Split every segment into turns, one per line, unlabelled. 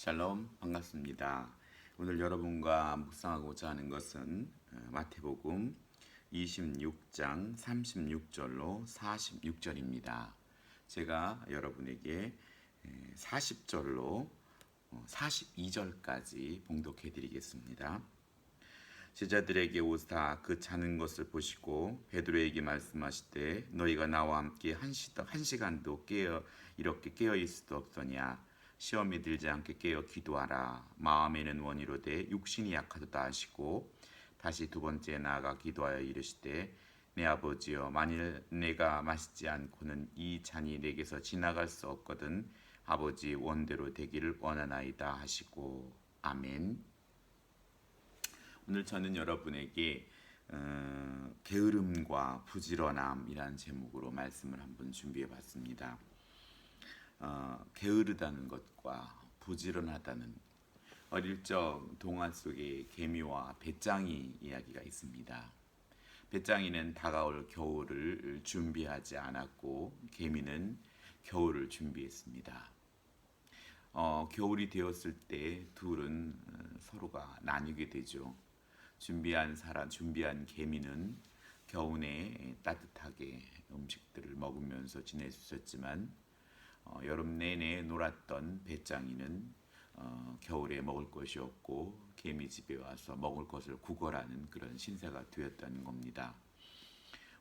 샬롬, 반갑습니다. 오늘 여러분과 묵상하고자 하는 것은 마태복음 26장 36절로 46절입니다. 제가 여러분에게 40절로 42절까지 봉독해 드리겠습니다. 제자들에게 오사 그 자는 것을 보시고 베드로에게 말씀하시되 너희가 나와 함께 한 시간도 이렇게 깨어 있을 수도 없더냐. 시험에 들지 않게 깨어 기도하라. 마음에는 원이로되 육신이 약하도다 하시고 다시 두 번째 나아가 기도하여 이르시되 내 아버지여, 만일 내가 마시지 않고는 이 잔이 내게서 지나갈 수 없거든 아버지 원대로 되기를 원하나이다 하시고. 아멘. 오늘 저는 여러분에게 게으름과 부지런함이라는 제목으로 말씀을 한번 준비해 봤습니다. 게으르다는 것과 부지런하다는, 어릴 적 동화 속에 개미와 배짱이 이야기가 있습니다. 배짱이는 다가올 겨울을 준비하지 않았고 개미는 겨울을 준비했습니다. 겨울이 되었을 때 둘은 서로가 나뉘게 되죠. 준비한 개미는 겨우내 따뜻하게 음식들을 먹으면서 지낼 수 있었지만 여름 내내 놀았던 배짱이는 겨울에 먹을 것이 없고 개미 집에 와서 먹을 것을 구걸하는 그런 신세가 되었다는 겁니다.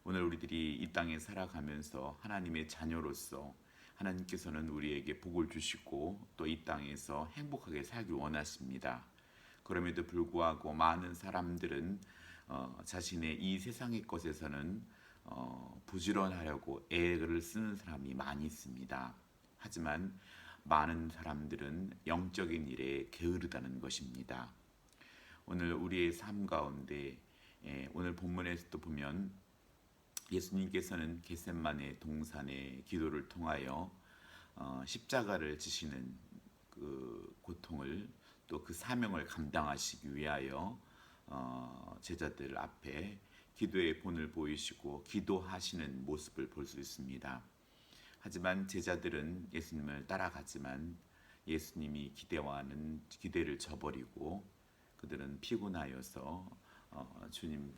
오늘 우리들이 이 땅에 살아가면서 하나님의 자녀로서 하나님께서는 우리에게 복을 주시고 또 이 땅에서 행복하게 살길 원하십니다. 그럼에도 불구하고 많은 사람들은 자신의 이 세상의 것에서는 부지런하려고 애를 쓰는 사람이 많이 있습니다. 하지만 많은 사람들은 영적인 일에 게으르다는 것입니다. 오늘 우리의 삶 가운데 오늘 본문에서도 보면 예수님께서는 겟세마네 동산의 기도를 통하여 십자가를 지시는 그 고통을 또 그 사명을 감당하시기 위하여 제자들 앞에 기도의 본을 보이시고 기도하시는 모습을 볼 수 있습니다. 하지만 제자들은 예수님을 따라가지만 예수님이 기대를 저버리고 그들은 피곤하여서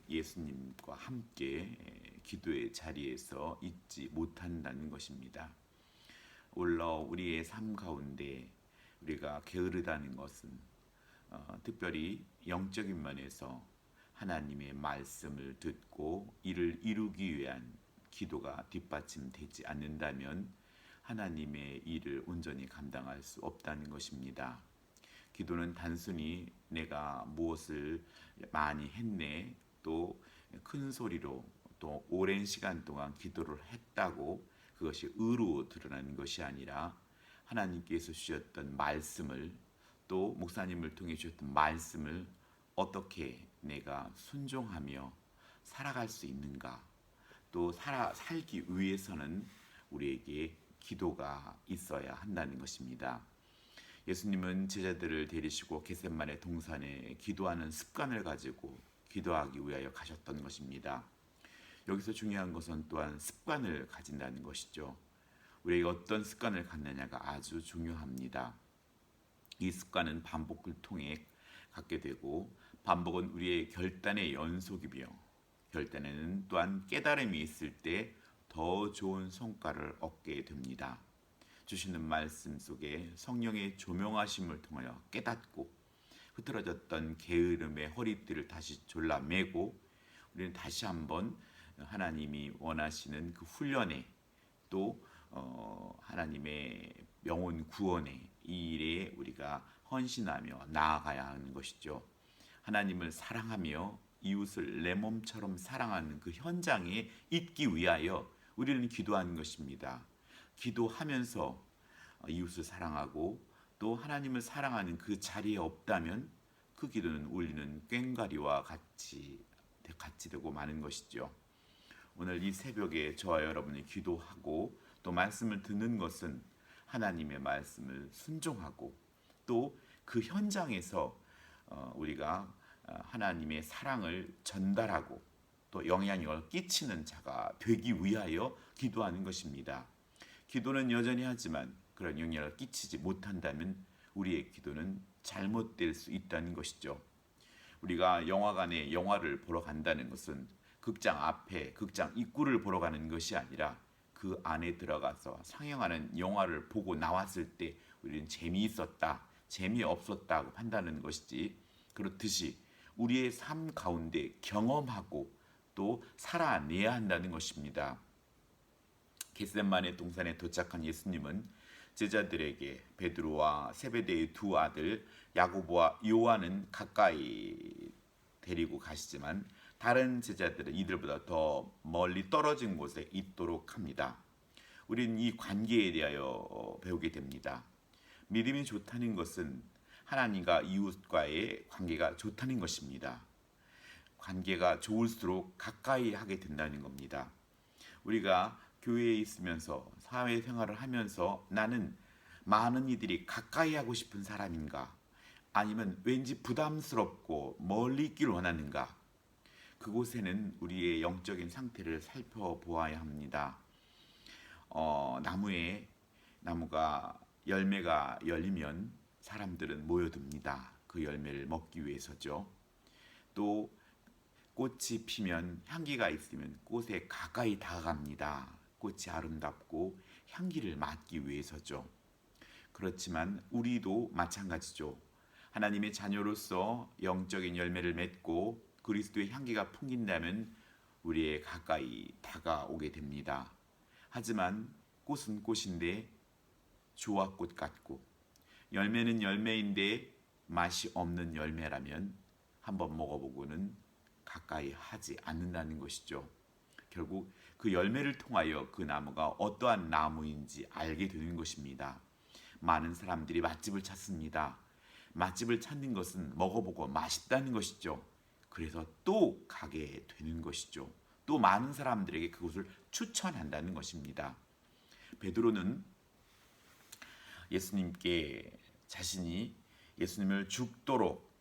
예수님과 함께 기도의 자리에서 있지 못한다는 것입니다. 올러 우리의 삶 가운데 우리가 게으르다는 것은 특별히 영적인 면에서 하나님의 말씀을 듣고 이를 이루기 위한 기도가 뒷받침되지 않는다면 하나님의 일을 온전히 감당할 수 없다는 것입니다. 기도는 단순히 내가 무엇을 많이 했네, 또 큰 소리로 또 오랜 시간 동안 기도를 했다고 그것이 의로 드러나는 것이 아니라 하나님께서 주셨던 말씀을, 또 목사님을 통해 주셨던 말씀을 어떻게 내가 순종하며 살아갈 수 있는가, 또 살기 위해서는 우리에게 기도가 있어야 한다는 것입니다. 예수님은 제자들을 데리시고 겟세마네 동산에 기도하는 습관을 가지고 기도하기 위하여 가셨던 것입니다. 여기서 중요한 것은 또한 습관을 가진다는 것이죠. 우리에게 어떤 습관을 갖느냐가 아주 중요합니다. 이 습관은 반복을 통해 갖게 되고, 반복은 우리의 결단의 연속이며 결단에는 또한 깨달음이 있을 때 더 좋은 성과를 얻게 됩니다. 주시는 말씀 속에 성령의 조명하심을 통하여 깨닫고 흐트러졌던 게으름의 허리띠를 다시 졸라매고 우리는 다시 한번 하나님이 원하시는 그 훈련에, 또 하나님의 영혼 구원의 이 일에 우리가 헌신하며 나아가야 하는 것이죠. 하나님을 사랑하며 이웃을 내 몸처럼 사랑하는 그 현장에 있기 위하여 우리는 기도하는 것입니다. 기도하면서 이웃을 사랑하고 또 하나님을 사랑하는 그 자리에 없다면 그 기도는 울리는 꽹과리와 같이 되고 마는 것이죠. 오늘 이 새벽에 저와 여러분이 기도하고 또 말씀을 듣는 것은 하나님의 말씀을 순종하고 또 그 현장에서 우리가 하나님의 사랑을 전달하고 또 영향력을 끼치는 자가 되기 위하여 기도하는 것입니다. 기도는 여전히 하지만 그런 영향을 끼치지 못한다면 우리의 기도는 잘못될 수 있다는 것이죠. 우리가 영화관에 영화를 보러 간다는 것은 극장 앞에 극장 입구를 보러 가는 것이 아니라 그 안에 들어가서 상영하는 영화를 보고 나왔을 때 우리는 재미있었다, 재미없었다고 판단하는 것이지, 그렇듯이 우리의 삶 가운데 경험하고 또 살아내야 한다는 것입니다. 겟세마네 동산에 도착한 예수님은 제자들에게 베드로와 세베대의 두 아들 야고보와 요한은 가까이 데리고 가시지만 다른 제자들은 이들보다 더 멀리 떨어진 곳에 있도록 합니다. 우리는 이 관계에 대하여 배우게 됩니다. 믿음이 좋다는 것은 하나님과 이웃과의 관계가 좋다는 것입니다. 관계가 좋을수록 가까이 하게 된다는 겁니다. 우리가 교회에 있으면서 사회생활을 하면서 나는 많은 이들이 가까이 하고 싶은 사람인가, 아니면 왠지 부담스럽고 멀리 있기를 원하는가, 그곳에는 우리의 영적인 상태를 살펴보아야 합니다. 나무가 열매가 열리면 사람들은 모여듭니다. 그 열매를 먹기 위해서죠. 또 꽃이 피면 향기가 있으면 꽃에 가까이 다가갑니다. 꽃이 아름답고 향기를 맡기 위해서죠. 그렇지만 우리도 마찬가지죠. 하나님의 자녀로서 영적인 열매를 맺고 그리스도의 향기가 풍긴다면 우리의 가까이 다가오게 됩니다. 하지만 꽃은 꽃인데 조화꽃 같고 열매는 열매인데 맛이 없는 열매라면 한번 먹어보고는 가까이 하지 않는다는 것이죠. 결국 그 열매를 통하여 그 나무가 어떠한 나무인지 알게 되는 것입니다. 많은 사람들이 맛집을 찾습니다. 맛집을 찾는 것은 먹어보고 맛있다는 것이죠. 그래서 또 가게 되는 것이죠. 또 많은 사람들에게 그것을 추천한다는 것입니다. 베드로는 예수님께 자신이 예수님을 죽도록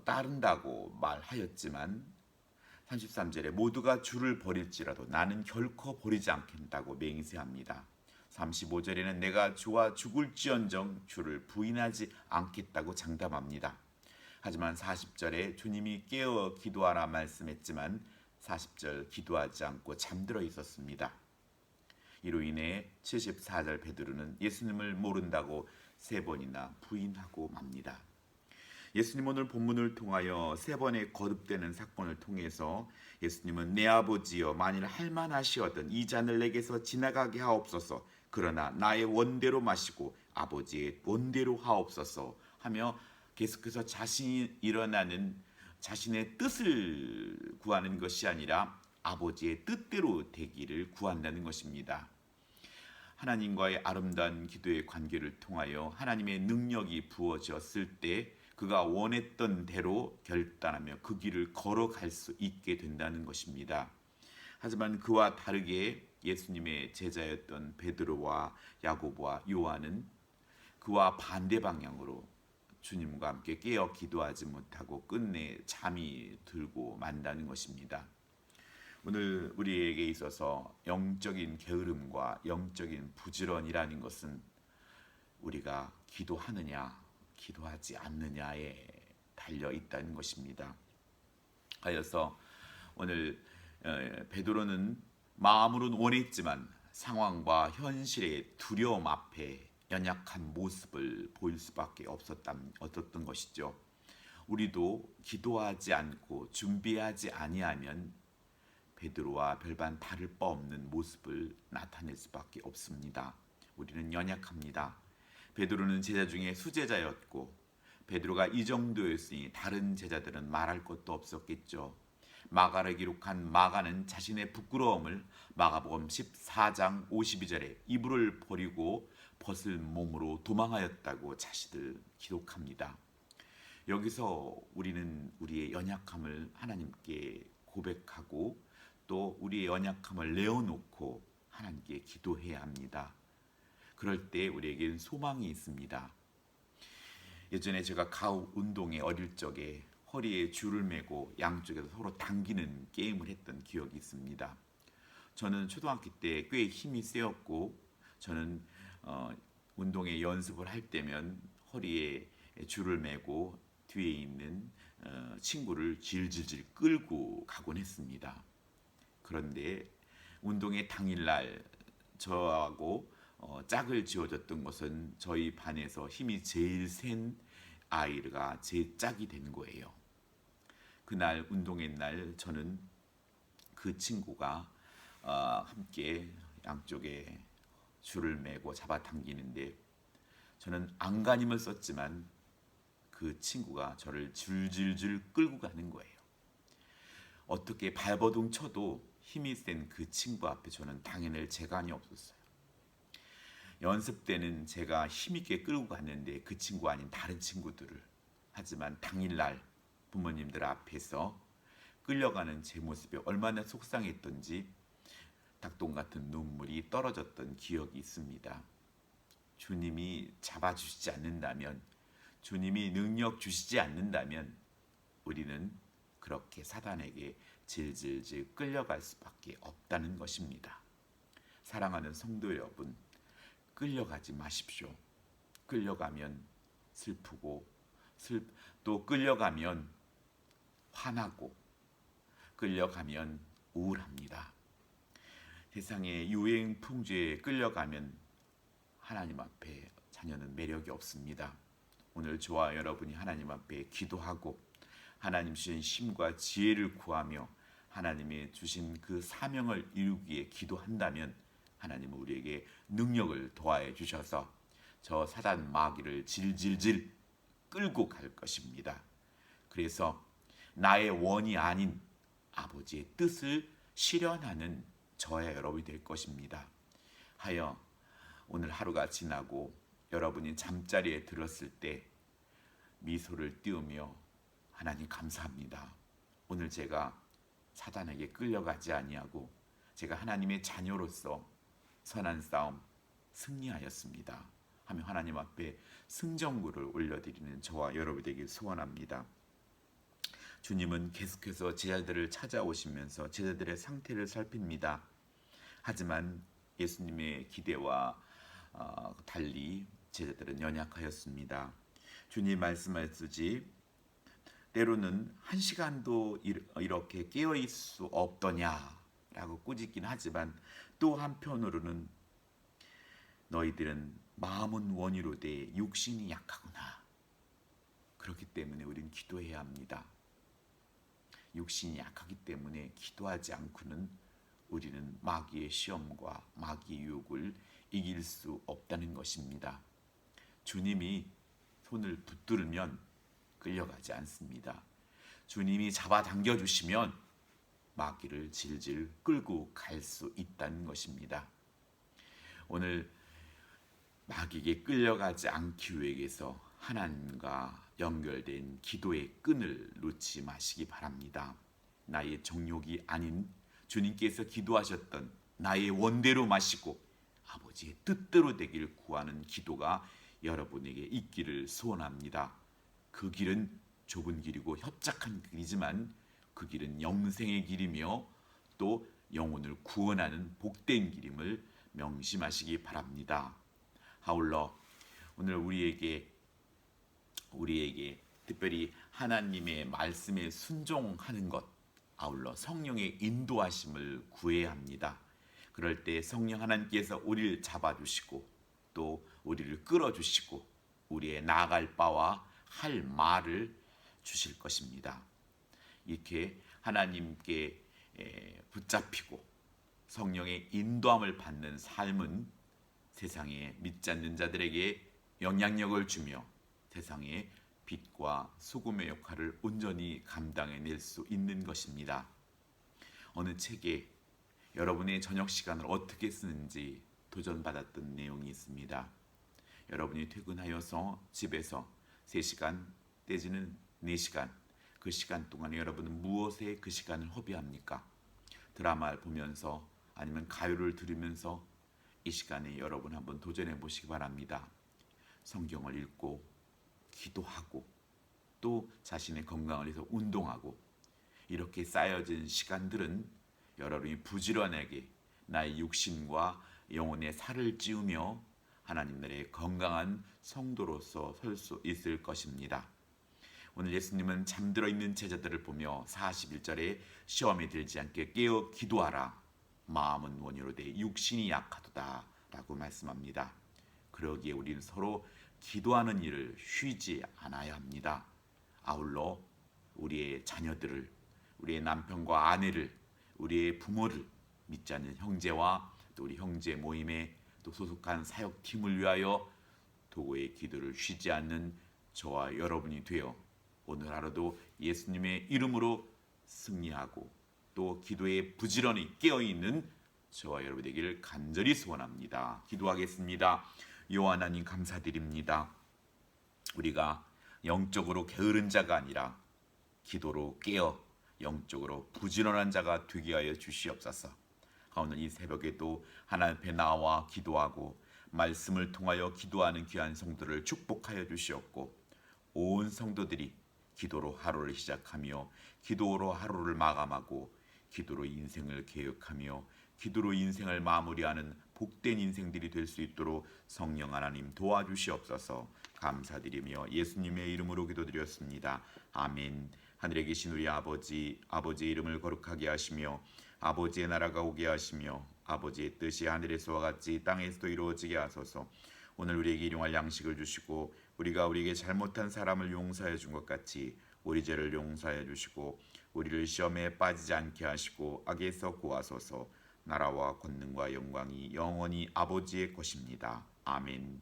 따른다고 말하였지만 33절에 모두가 주를 버릴지라도 나는 결코 버리지 않겠다고 맹세합니다. 35절에는 내가 주와 죽을지언정 주를 부인하지 않겠다고 장담합니다. 하지만 40절에 주님이 깨어 기도하라 말씀했지만 40절 기도하지 않고 잠들어 있었습니다. 이로 인해 74절 베드로는 예수님을 모른다고 3번이나 부인하고 맙니다. 예수님 오늘 본문을 통하여 3번의 거듭되는 사건을 통해서 예수님은 내 아버지여 만일 할만하시거든 이 잔을 내게서 지나가게 하옵소서, 그러나 나의 원대로 마시고 아버지의 원대로 하옵소서 하며 계속해서 자신이 일어나는 자신의 뜻을 구하는 것이 아니라 아버지의 뜻대로 되기를 구한다는 것입니다. 하나님과의 아름다운 기도의 관계를 통하여 하나님의 능력이 부어졌을 때 그가 원했던 대로 결단하며 그 길을 걸어갈 수 있게 된다는 것입니다. 하지만 그와 다르게 예수님의 제자였던 베드로와 야고보와 요한은 그와 반대 방향으로 주님과 함께 깨어 기도하지 못하고 끝내 잠이 들고 만다는 것입니다. 오늘 우리에게 있어서 영적인 게으름과 영적인 부지런이라는 것은 우리가 기도하느냐 기도하지 않느냐에 달려 있다는 것입니다. 하여서 오늘 베드로는 마음으로는 원했지만 상황과 현실의 두려움 앞에 연약한 모습을 보일 수밖에 없었던 것이죠. 우리도 기도하지 않고 준비하지 아니하면 베드로와 별반 다를 바 없는 모습을 나타낼 수밖에 없습니다. 우리는 연약합니다. 베드로는 제자 중에 수제자였고 베드로가 이 정도였으니 다른 제자들은 말할 것도 없었겠죠. 마가를 기록한 마가는 자신의 부끄러움을 마가복음 14장 52절에 이불을 버리고 벗을 몸으로 도망하였다고 자신을 기록합니다. 여기서 우리는 우리의 연약함을 하나님께 고백하고 또 우리의 연약함을 내어놓고 하나님께 기도해야 합니다. 그럴 때 우리에게는 소망이 있습니다. 예전에 제가 가우 운동에 어릴 적에 허리에 줄을 매고 양쪽에서 서로 당기는 게임을 했던 기억이 있습니다. 저는 초등학교 때 꽤 힘이 세었고 저는 운동에 연습을 할 때면 허리에 줄을 매고 뒤에 있는 친구를 질질질 끌고 가곤 했습니다. 그런데 운동의 당일날 저하고 짝을 지어줬던 것은 저희 반에서 힘이 제일 센 아이가 제 짝이 된 거예요. 그날 운동의 날 저는 그 친구가 함께 양쪽에 줄을 매고 잡아당기는데 저는 안간힘을 썼지만 그 친구가 저를 줄줄줄 끌고 가는 거예요. 어떻게 발버둥 쳐도 힘이 센 그 친구 앞에 저는 당해낼 재간이 없었어요. 연습 때는 제가 힘있게 끌고 갔는데 그 친구 아닌 다른 친구들을, 하지만 당일날 부모님들 앞에서 끌려가는 제 모습이 얼마나 속상했던지 닭똥 같은 눈물이 떨어졌던 기억이 있습니다. 주님이 잡아주시지 않는다면, 주님이 능력 주시지 않는다면 우리는 그렇게 사단에게 질질질 끌려갈 수밖에 없다는 것입니다. 사랑하는 성도 여러분, 끌려가지 마십시오. 끌려가면 슬프고 또 끌려가면 화나고 끌려가면 우울합니다. 세상의 유행 풍조에 끌려가면 하나님 앞에 자녀는 매력이 없습니다. 오늘 저와 여러분이 하나님 앞에 기도하고 하나님 주신 힘과 지혜를 구하며 하나님이 주신 그 사명을 이루기에 기도한다면 하나님은 우리에게 능력을 더하여 주셔서 저 사단 마귀를 질질질 끌고 갈 것입니다. 그래서 나의 원이 아닌 아버지의 뜻을 실현하는 저와 여러분이 될 것입니다. 하여 오늘 하루가 지나고 여러분이 잠자리에 들었을 때 미소를 띄우며 하나님 감사합니다. 오늘 제가 사단에게 끌려가지 아니하고 제가 하나님의 자녀로서 선한 싸움 승리하였습니다 하며 하나님 앞에 승전구를 올려드리는 저와 여러분이 되길 소원합니다. 주님은 계속해서 제자들을 찾아오시면서 제자들의 상태를 살핍니다. 하지만 예수님의 기대와 달리 제자들은 연약하였습니다. 주님 말씀하시지 때로는 한 시간도 이렇게 깨어있을 수 없더냐라고 꾸짖긴 하지만 또 한편으로는 너희들은 마음은 원이로되 육신이 약하구나. 그렇기 때문에 우리는 기도해야 합니다. 육신이 약하기 때문에 기도하지 않고는 우리는 마귀의 시험과 마귀의 유혹을 이길 수 없다는 것입니다. 주님이 손을 붙들면 끌려가지 않습니다. 주님이 잡아당겨 주시면 마귀를 질질 끌고 갈 수 있다는 것입니다. 오늘 마귀에게 끌려가지 않기 위해서 하나님과 연결된 기도의 끈을 놓지 마시기 바랍니다. 나의 정욕이 아닌 주님께서 기도하셨던 나의 원대로 마시고 아버지의 뜻대로 되길 구하는 기도가 여러분에게 있기를 소원합니다. 그 길은 좁은 길이고 협착한 길이지만 그 길은 영생의 길이며 또 영혼을 구원하는 복된 길임을 명심하시기 바랍니다. 아울러 오늘 우리에게 특별히 하나님의 말씀에 순종하는 것, 아울러 성령의 인도하심을 구해야 합니다. 그럴 때 성령 하나님께서 우리를 잡아주시고 또 우리를 끌어주시고 우리의 나아갈 바와 할 말을 주실 것입니다. 이렇게 하나님께 붙잡히고 성령의 인도함을 받는 삶은 세상에 믿지 않는 자들에게 영향력을 주며 세상의 빛과 소금의 역할을 온전히 감당해낼 수 있는 것입니다. 어느 책에 여러분의 저녁 시간을 어떻게 쓰는지 도전받았던 내용이 있습니다. 여러분이 퇴근하여서 집에서 3시간 내지는 4시간, 그 시간 동안에 여러분은 무엇에 그 시간을 허비합니까? 드라마를 보면서 아니면 가요를 들으면서 이 시간에 여러분 한번 도전해 보시기 바랍니다. 성경을 읽고 기도하고 또 자신의 건강을 위해서 운동하고 이렇게 쌓여진 시간들은 여러분이 부지런하게 나의 육신과 영혼의 살을 찌우며 하나님 나라의 건강한 성도로서 설 수 있을 것입니다. 오늘 예수님은 잠들어 있는 제자들을 보며 41절에 시험에 들지 않게 깨어 기도하라. 마음은 원이로되 육신이 약하도다 라고 말씀합니다. 그러기에 우리는 서로 기도하는 일을 쉬지 않아야 합니다. 아울러 우리의 자녀들을, 우리의 남편과 아내를, 우리의 부모를, 믿지 않는 형제와 또 우리 형제 모임에 또 소속한 사역팀을 위하여 도구의 기도를 쉬지 않는 저와 여러분이 되어 오늘 하루도 예수님의 이름으로 승리하고 또 기도에 부지런히 깨어있는 저와 여러분 되기를 간절히 소원합니다. 기도하겠습니다. 여호와 하나님 감사드립니다. 우리가 영적으로 게으른 자가 아니라 기도로 깨어 영적으로 부지런한 자가 되게 하여 주시옵소서. 오늘 이 새벽에도 하나님 앞에 나와 기도하고 말씀을 통하여 기도하는 귀한 성도를 축복하여 주시옵고 온 성도들이 기도로 하루를 시작하며 기도로 하루를 마감하고 기도로 인생을 계획하며 기도로 인생을 마무리하는 복된 인생들이 될 수 있도록 성령 하나님 도와주시옵소서. 감사드리며 예수님의 이름으로 기도드렸습니다. 아멘. 하늘에 계신 우리 아버지, 아버지의 이름을 거룩하게 하시며 아버지의 나라가 오게 하시며 아버지의 뜻이 하늘에서와 같이 땅에서도 이루어지게 하소서. 오늘 우리에게 일용할 양식을 주시고 우리가 우리에게 잘못한 사람을 용서해 준 것 같이 우리 죄를 용서해 주시고 우리를 시험에 빠지지 않게 하시고 악에서 구하소서. 나라와 권능과 영광이 영원히 아버지의 것입니다. 아멘.